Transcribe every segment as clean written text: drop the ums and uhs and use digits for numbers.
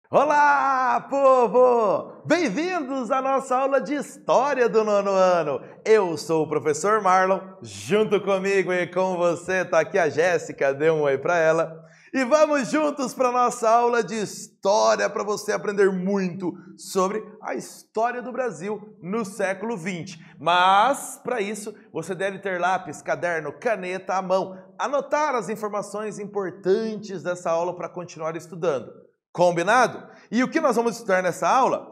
Olá, povo! Bem-vindos à nossa aula de História do nono ano. Eu sou o professor Marlon, junto comigo e com você tá aqui a Jéssica, dê um oi para ela. E vamos juntos para nossa aula de História para você aprender muito sobre a história do Brasil no século XX. Mas, para isso, você deve ter lápis, caderno, caneta à mão, anotar as informações importantes dessa aula para continuar estudando. Combinado? E o que nós vamos estudar nessa aula?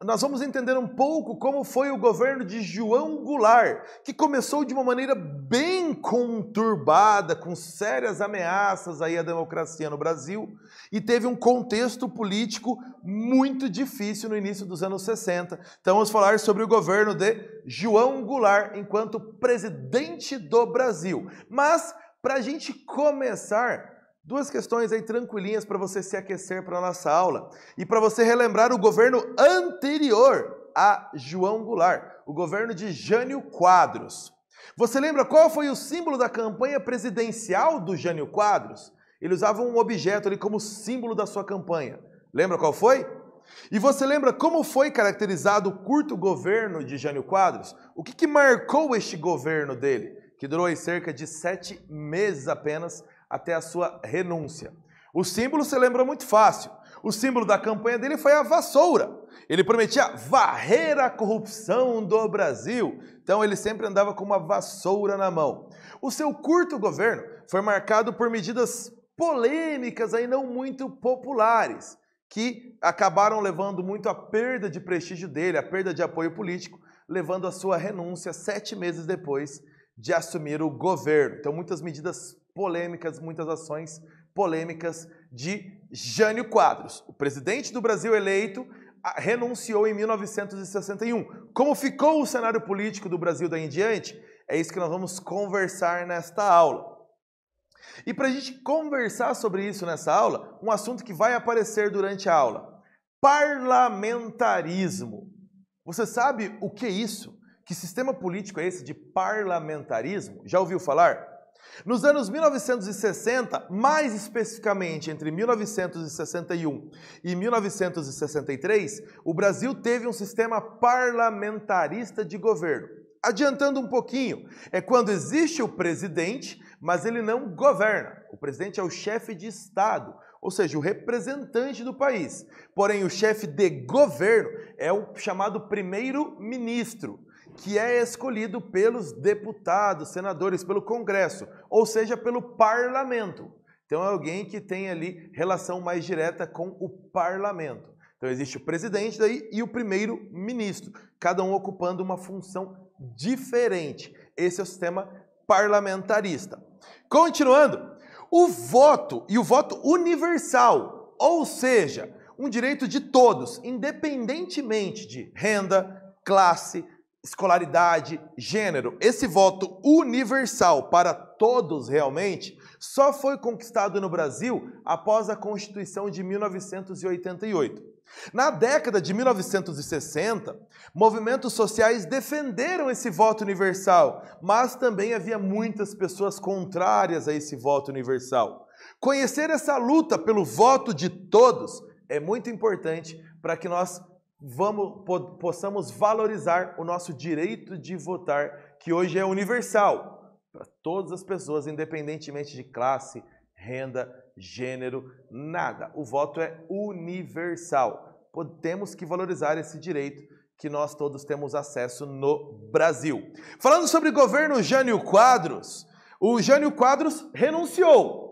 Nós vamos entender um pouco como foi o governo de João Goulart, que começou de uma maneira bem conturbada, com sérias ameaças aí à democracia no Brasil, e teve um contexto político muito difícil no início dos anos 60. Então vamos falar sobre o governo de João Goulart enquanto presidente do Brasil. Mas, para a gente começar, duas questões aí tranquilinhas para você se aquecer para a nossa aula e para você relembrar o governo anterior a João Goulart, o governo de Jânio Quadros. Você lembra qual foi o símbolo da campanha presidencial do Jânio Quadros? Ele usava um objeto ali como símbolo da sua campanha. Lembra qual foi? E você lembra como foi caracterizado o curto governo de Jânio Quadros? O que marcou este governo dele, que durou aí cerca de 7 meses apenas, até a sua renúncia? O símbolo você lembra muito fácil. O símbolo da campanha dele foi a vassoura. Ele prometia varrer a corrupção do Brasil. Então ele sempre andava com uma vassoura na mão. O seu curto governo foi marcado por medidas polêmicas aí não muito populares, que acabaram levando muito à perda de prestígio dele, à perda de apoio político, levando à sua renúncia 7 meses depois de assumir o governo. Então muitas medidas polêmicas, muitas ações polêmicas de Jânio Quadros. O presidente do Brasil eleito renunciou em 1961. Como ficou o cenário político do Brasil daí em diante? É isso que nós vamos conversar nesta aula. E para a gente conversar sobre isso nessa aula, um assunto que vai aparecer durante a aula: parlamentarismo. Você sabe o que é isso? Que sistema político é esse de parlamentarismo? Já ouviu falar? Nos anos 1960, mais especificamente entre 1961 e 1963, o Brasil teve um sistema parlamentarista de governo. Adiantando um pouquinho, é quando existe o presidente, mas ele não governa. O presidente é o chefe de Estado, ou seja, o representante do país. Porém, o chefe de governo é o chamado primeiro-ministro, que é escolhido pelos deputados, senadores, pelo Congresso, ou seja, pelo parlamento. Então é alguém que tem ali relação mais direta com o parlamento. Então existe o presidente daí e o primeiro-ministro, cada um ocupando uma função diferente. Esse é o sistema parlamentarista. Continuando, o voto e o voto universal, ou seja, um direito de todos, independentemente de renda, classe, escolaridade, gênero. Esse voto universal para todos realmente só foi conquistado no Brasil após a Constituição de 1988. Na década de 1960, movimentos sociais defenderam esse voto universal, mas também havia muitas pessoas contrárias a esse voto universal. Conhecer essa luta pelo voto de todos é muito importante para que nós possamos valorizar o nosso direito de votar, que hoje é universal para todas as pessoas, independentemente de classe, renda, gênero, nada. O voto é universal. Temos que valorizar esse direito que nós todos temos acesso no Brasil. Falando sobre o governo Jânio Quadros, o Jânio Quadros renunciou.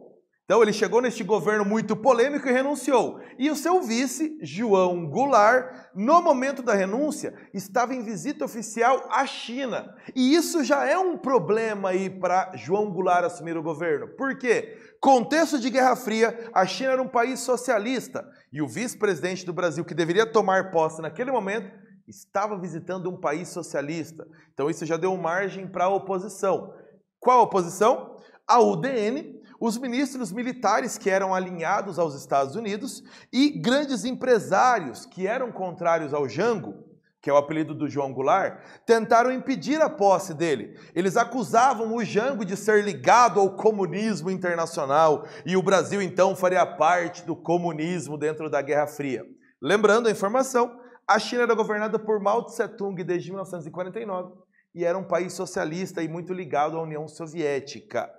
Então ele chegou neste governo muito polêmico e renunciou. E o seu vice, João Goulart, no momento da renúncia, estava em visita oficial à China. E isso já é um problema aí para João Goulart assumir o governo. Por quê? Contexto de Guerra Fria, a China era um país socialista. E o vice-presidente do Brasil, que deveria tomar posse naquele momento, estava visitando um país socialista. Então isso já deu margem para a oposição. Qual a oposição? A UDN, os ministros militares que eram alinhados aos Estados Unidos e grandes empresários que eram contrários ao Jango, que é o apelido do João Goulart, tentaram impedir a posse dele. Eles acusavam o Jango de ser ligado ao comunismo internacional e o Brasil então faria parte do comunismo dentro da Guerra Fria. Lembrando a informação, a China era governada por Mao Tse-tung desde 1949 e era um país socialista e muito ligado à União Soviética.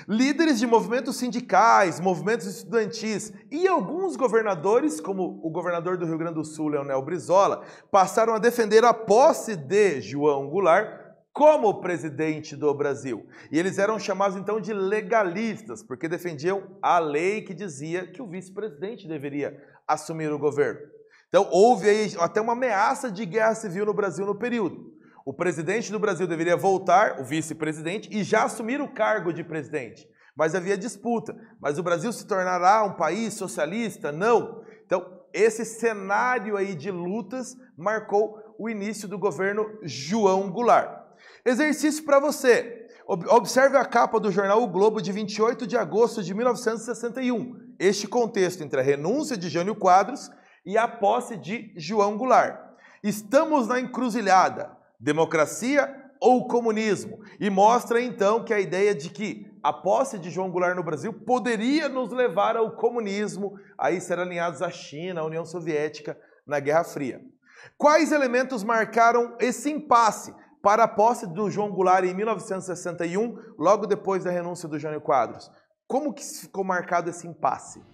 Líderes de movimentos sindicais, movimentos estudantis e alguns governadores, como o governador do Rio Grande do Sul, Leonel Brizola, passaram a defender a posse de João Goulart como presidente do Brasil. E eles eram chamados então de legalistas, porque defendiam a lei que dizia que o vice-presidente deveria assumir o governo. Então houve aí até uma ameaça de guerra civil no Brasil no período. O presidente do Brasil deveria voltar, o vice-presidente, e já assumir o cargo de presidente. Mas havia disputa. Mas o Brasil se tornará um país socialista? Não. Então, esse cenário aí de lutas marcou o início do governo João Goulart. Exercício para você. Observe a capa do jornal O Globo de 28 de agosto de 1961. Este contexto entre a renúncia de Jânio Quadros e a posse de João Goulart. Estamos na encruzilhada. Democracia ou comunismo? E mostra então que a ideia de que a posse de João Goulart no Brasil poderia nos levar ao comunismo, aí ser alinhados à China, à União Soviética, na Guerra Fria. Quais elementos marcaram esse impasse para a posse do João Goulart em 1961, logo depois da renúncia do Jânio Quadros? Como que ficou marcado esse impasse?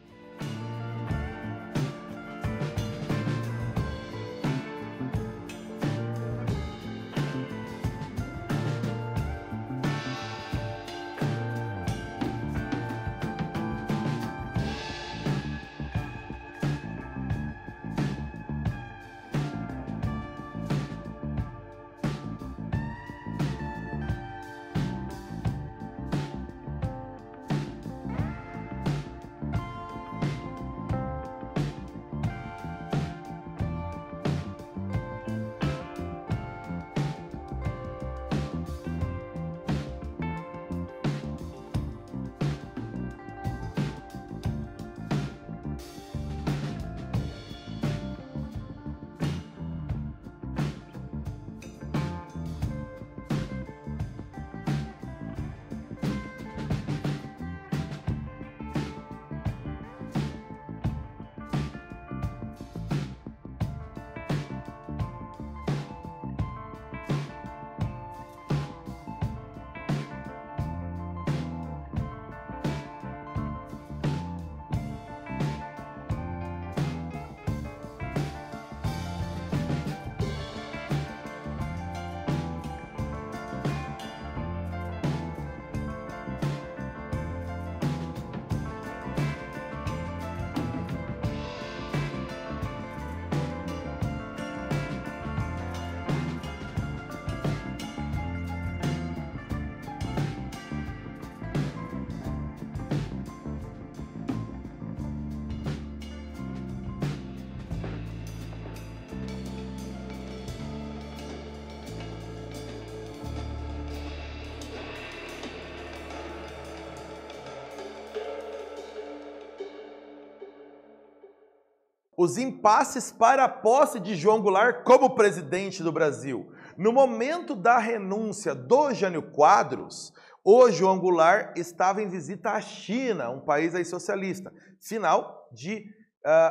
Os impasses para a posse de João Goulart como presidente do Brasil. No momento da renúncia do Jânio Quadros, o João Goulart estava em visita à China, um país aí socialista, final de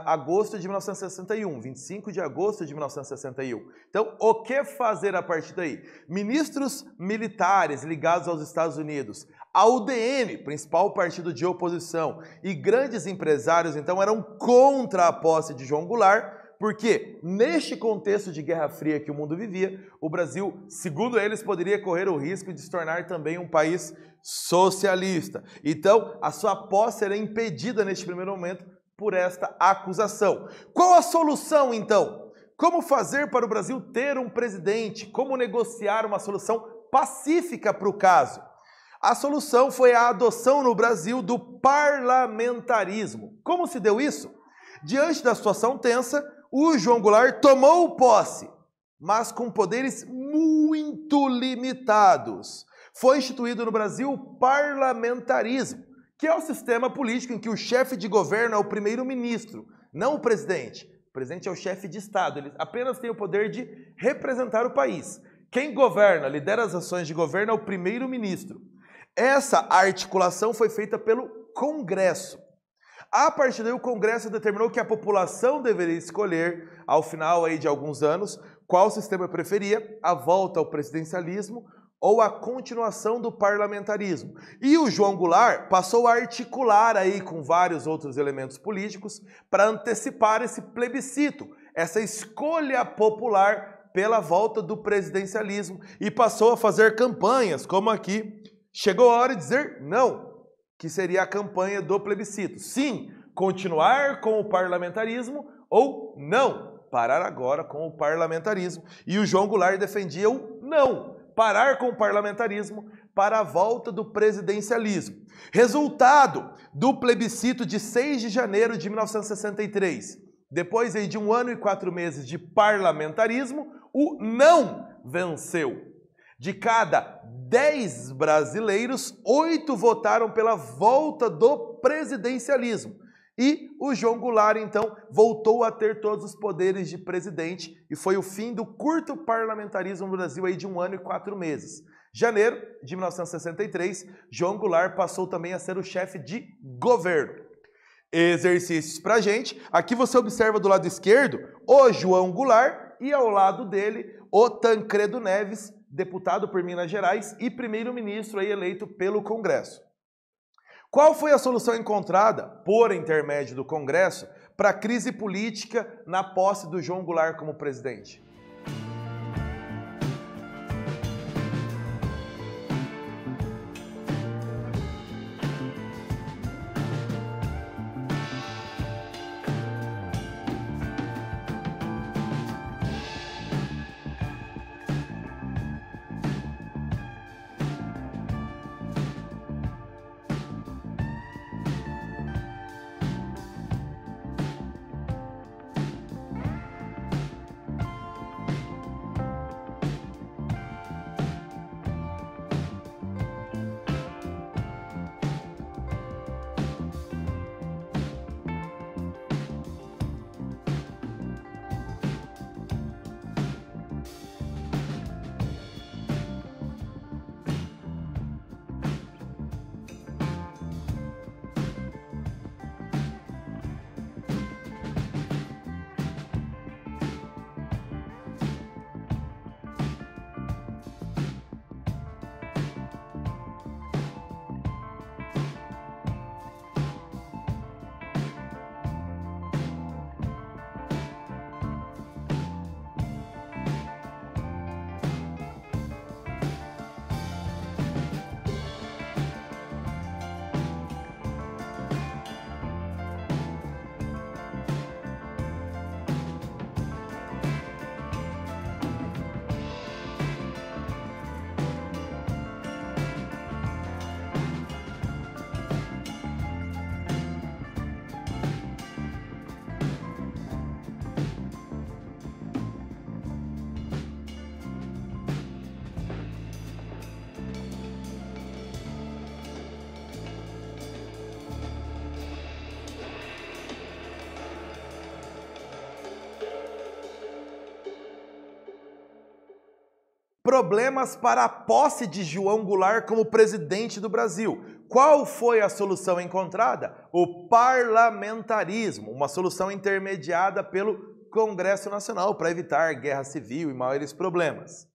agosto de 1961, 25 de agosto de 1961. Então, o que fazer a partir daí? Ministros militares ligados aos Estados Unidos, a UDN, principal partido de oposição, e grandes empresários, então, eram contra a posse de João Goulart, porque neste contexto de Guerra Fria que o mundo vivia, o Brasil, segundo eles, poderia correr o risco de se tornar também um país socialista. Então, a sua posse era impedida neste primeiro momento por esta acusação. Qual a solução, então? Como fazer para o Brasil ter um presidente? Como negociar uma solução pacífica para o caso? A solução foi a adoção no Brasil do parlamentarismo. Como se deu isso? Diante da situação tensa, o João Goulart tomou posse, mas com poderes muito limitados. Foi instituído no Brasil o parlamentarismo, que é o sistema político em que o chefe de governo é o primeiro-ministro, não o presidente. O presidente é o chefe de Estado, ele apenas tem o poder de representar o país. Quem governa, lidera as ações de governo é o primeiro-ministro. Essa articulação foi feita pelo Congresso. A partir daí, o Congresso determinou que a população deveria escolher, ao final aí de alguns anos, qual sistema preferia, a volta ao presidencialismo ou a continuação do parlamentarismo. E o João Goulart passou a articular aí com vários outros elementos políticos para antecipar esse plebiscito, essa escolha popular pela volta do presidencialismo e passou a fazer campanhas, como aqui, chegou a hora de dizer não, que seria a campanha do plebiscito. Sim, continuar com o parlamentarismo ou não, parar agora com o parlamentarismo. E o João Goulart defendia o não, parar com o parlamentarismo para a volta do presidencialismo. Resultado do plebiscito de 6 de janeiro de 1963. Depois aí de 1 ano e 4 meses de parlamentarismo, o não venceu. De cada 10 brasileiros, 8 votaram pela volta do presidencialismo. E o João Goulart, então, voltou a ter todos os poderes de presidente e foi o fim do curto parlamentarismo no Brasil aí de 1 ano e 4 meses. Janeiro de 1963, João Goulart passou também a ser o chefe de governo. Exercícios pra gente. Aqui você observa do lado esquerdo o João Goulart e ao lado dele o Tancredo Neves, deputado por Minas Gerais e primeiro-ministro aí eleito pelo Congresso. Qual foi a solução encontrada, por intermédio do Congresso, para a crise política na posse do João Goulart como presidente? Problemas para a posse de João Goulart como presidente do Brasil. Qual foi a solução encontrada? O parlamentarismo, uma solução intermediada pelo Congresso Nacional para evitar guerra civil e maiores problemas.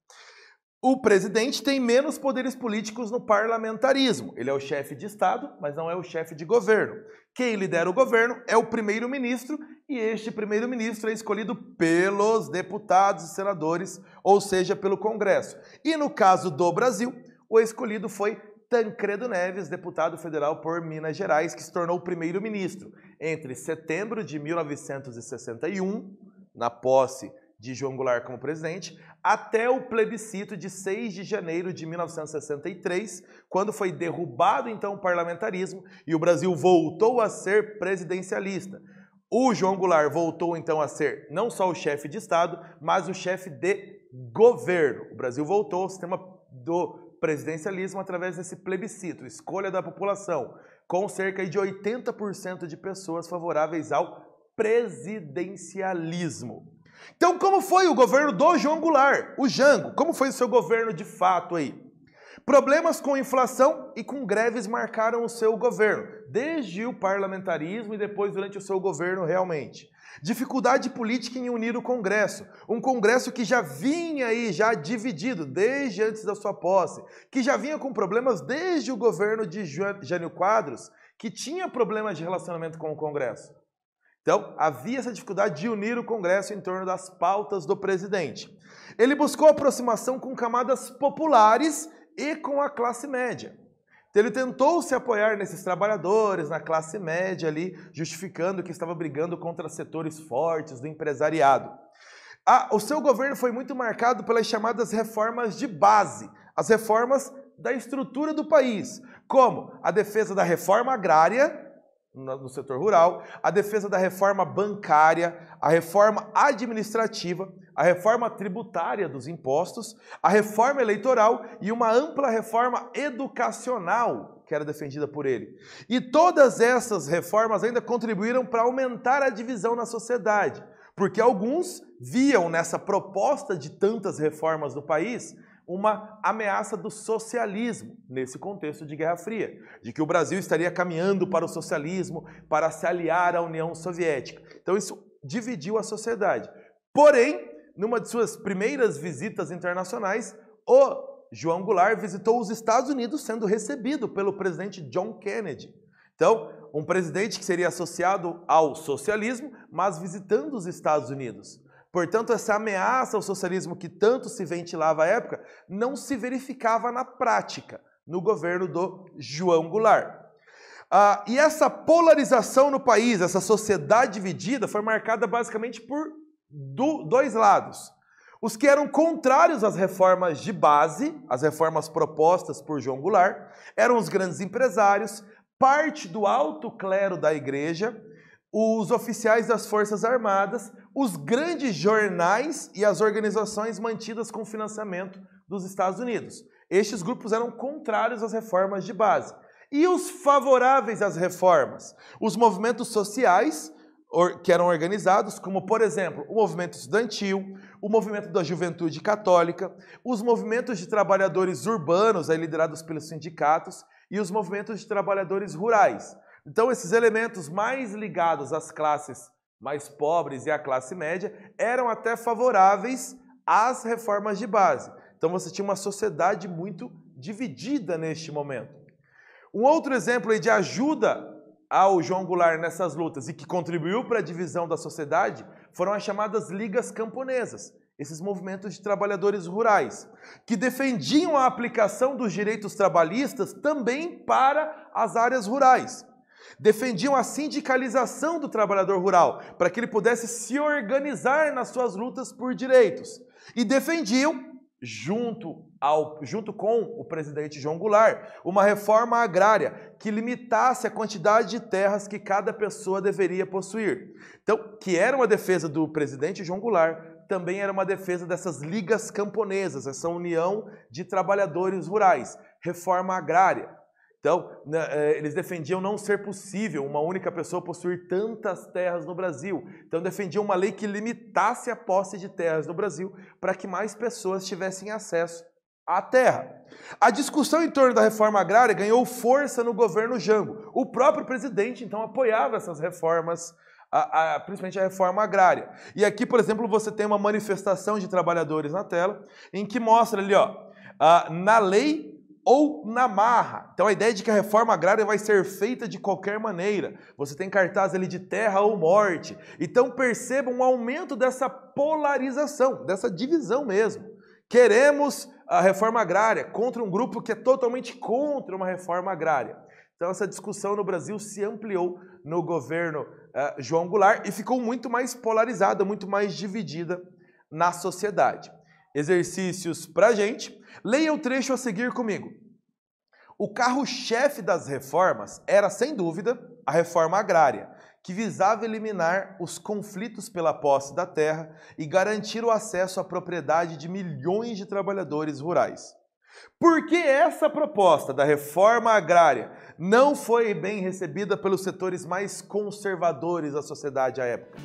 O presidente tem menos poderes políticos no parlamentarismo. Ele é o chefe de Estado, mas não é o chefe de governo. Quem lidera o governo é o primeiro-ministro e este primeiro-ministro é escolhido pelos deputados e senadores, ou seja, pelo Congresso. E no caso do Brasil, o escolhido foi Tancredo Neves, deputado federal por Minas Gerais, que se tornou primeiro-ministro entre setembro de 1961, na posse de João Goulart como presidente, até o plebiscito de 6 de janeiro de 1963, quando foi derrubado então o parlamentarismo e o Brasil voltou a ser presidencialista. O João Goulart voltou então a ser não só o chefe de Estado, mas o chefe de governo. O Brasil voltou ao sistema do presidencialismo através desse plebiscito, escolha da população, com cerca de 80% de pessoas favoráveis ao presidencialismo. Então, como foi o governo do João Goulart, o Jango? Como foi o seu governo de fato aí? Problemas com inflação e com greves marcaram o seu governo, desde o parlamentarismo e depois durante o seu governo realmente. Dificuldade política em unir o Congresso, um Congresso que já vinha aí, já dividido desde antes da sua posse, que já vinha com problemas desde o governo de Jânio Quadros, que tinha problemas de relacionamento com o Congresso. Então, havia essa dificuldade de unir o Congresso em torno das pautas do presidente. Ele buscou aproximação com camadas populares e com a classe média. Então, ele tentou se apoiar nesses trabalhadores, na classe média ali, justificando que estava brigando contra setores fortes do empresariado. O seu governo foi muito marcado pelas chamadas reformas de base, as reformas da estrutura do país, como a defesa da reforma agrária, no setor rural, a defesa da reforma bancária, a reforma administrativa, a reforma tributária dos impostos, a reforma eleitoral e uma ampla reforma educacional que era defendida por ele. E todas essas reformas ainda contribuíram para aumentar a divisão na sociedade, porque alguns viam nessa proposta de tantas reformas no país uma ameaça do socialismo, nesse contexto de Guerra Fria, de que o Brasil estaria caminhando para o socialismo, para se aliar à União Soviética. Então isso dividiu a sociedade. Porém, numa de suas primeiras visitas internacionais, o João Goulart visitou os Estados Unidos sendo recebido pelo presidente John Kennedy. Então, um presidente que seria associado ao socialismo, mas visitando os Estados Unidos. Portanto, essa ameaça ao socialismo que tanto se ventilava à época não se verificava na prática no governo do João Goulart. E essa polarização no país, essa sociedade dividida, foi marcada basicamente por dois lados. Os que eram contrários às reformas de base, as reformas propostas por João Goulart, eram os grandes empresários, parte do alto clero da igreja, os oficiais das Forças Armadas, os grandes jornais e as organizações mantidas com financiamento dos Estados Unidos. Estes grupos eram contrários às reformas de base. E os favoráveis às reformas? Os movimentos sociais que eram organizados, como, por exemplo, o movimento estudantil, o movimento da juventude católica, os movimentos de trabalhadores urbanos, aí liderados pelos sindicatos, e os movimentos de trabalhadores rurais. Então, esses elementos mais ligados às classes mais pobres e à classe média eram até favoráveis às reformas de base. Então, você tinha uma sociedade muito dividida neste momento. Um outro exemplo aí de ajuda ao João Goulart nessas lutas e que contribuiu para a divisão da sociedade foram as chamadas ligas camponesas, esses movimentos de trabalhadores rurais, que defendiam a aplicação dos direitos trabalhistas também para as áreas rurais. Defendiam a sindicalização do trabalhador rural, para que ele pudesse se organizar nas suas lutas por direitos. E defendiam, junto com o presidente João Goulart, uma reforma agrária que limitasse a quantidade de terras que cada pessoa deveria possuir. Então, que era uma defesa do presidente João Goulart, também era uma defesa dessas ligas camponesas, essa união de trabalhadores rurais, reforma agrária. Então, eles defendiam não ser possível uma única pessoa possuir tantas terras no Brasil. Então, defendiam uma lei que limitasse a posse de terras no Brasil para que mais pessoas tivessem acesso à terra. A discussão em torno da reforma agrária ganhou força no governo Jango. O próprio presidente, então, apoiava essas reformas, principalmente a reforma agrária. E aqui, por exemplo, você tem uma manifestação de trabalhadores na tela, em que mostra ali, na lei ou na marra. Então a ideia de que a reforma agrária vai ser feita de qualquer maneira. Você tem cartaz ali de terra ou morte. Então percebam um aumento dessa polarização, dessa divisão mesmo. Queremos a reforma agrária contra um grupo que é totalmente contra uma reforma agrária. Então essa discussão no Brasil se ampliou no governo João Goulart e ficou muito mais polarizada, muito mais dividida na sociedade. Exercícios pra gente. Leia o trecho a seguir comigo. O carro-chefe das reformas era, sem dúvida, a reforma agrária, que visava eliminar os conflitos pela posse da terra e garantir o acesso à propriedade de milhões de trabalhadores rurais. Por que essa proposta da reforma agrária não foi bem recebida pelos setores mais conservadores da sociedade à época?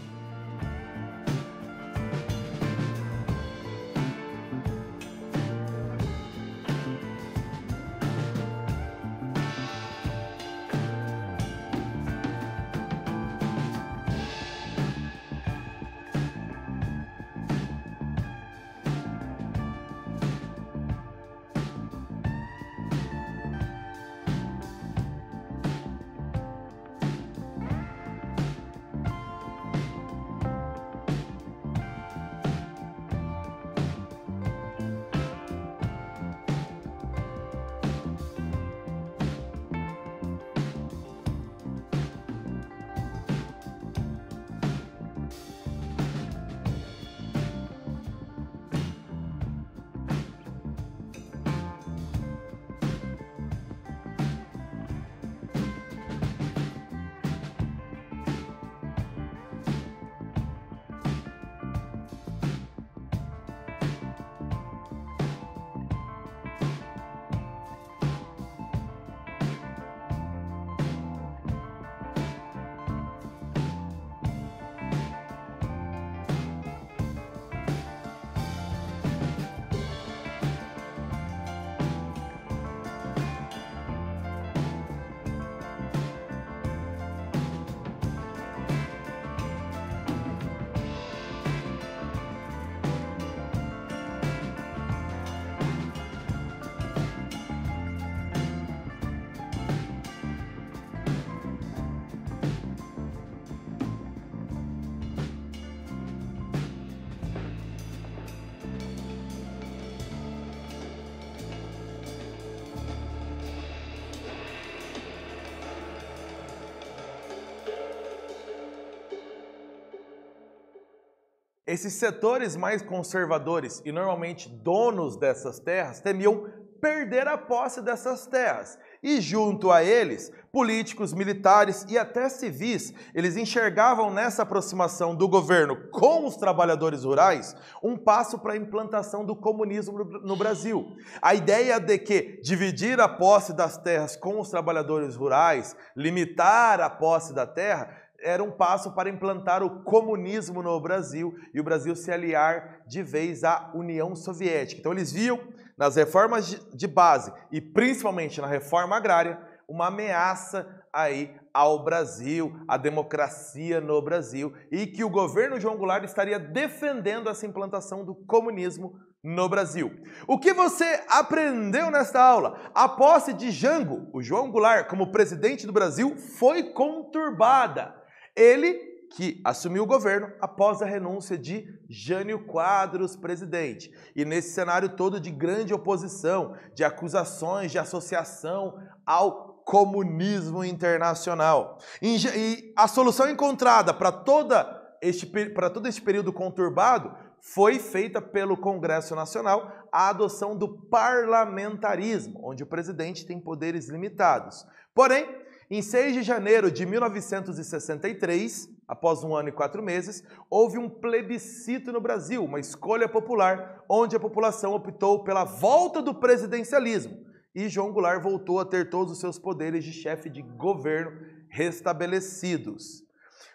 Esses setores mais conservadores e normalmente donos dessas terras temiam perder a posse dessas terras. E junto a eles, políticos, militares e até civis, eles enxergavam nessa aproximação do governo com os trabalhadores rurais um passo para a implantação do comunismo no Brasil. A ideia de que dividir a posse das terras com os trabalhadores rurais, limitar a posse da terra, era um passo para implantar o comunismo no Brasil e o Brasil se aliar de vez à União Soviética. Então eles viam nas reformas de base e principalmente na reforma agrária uma ameaça aí ao Brasil, à democracia no Brasil e que o governo João Goulart estaria defendendo essa implantação do comunismo no Brasil. O que você aprendeu nesta aula? A posse de Jango, o João Goulart, como presidente do Brasil foi conturbada. Ele que assumiu o governo após a renúncia de Jânio Quadros, presidente. E nesse cenário todo de grande oposição, de acusações de associação ao comunismo internacional. E a solução encontrada para todo este período conturbado foi feita pelo Congresso Nacional a adoção do parlamentarismo, onde o presidente tem poderes limitados. Porém, em 6 de janeiro de 1963, após 1 ano e 4 meses, houve um plebiscito no Brasil, uma escolha popular, onde a população optou pela volta do presidencialismo. E João Goulart voltou a ter todos os seus poderes de chefe de governo restabelecidos.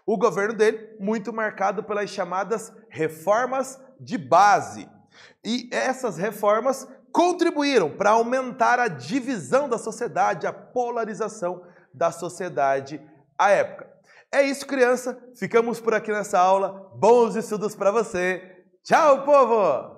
O governo dele, muito marcado pelas chamadas reformas de base. E essas reformas contribuíram para aumentar a divisão da sociedade, a polarização da sociedade à época. É isso, criança. Ficamos por aqui nessa aula. Bons estudos para você. Tchau, povo!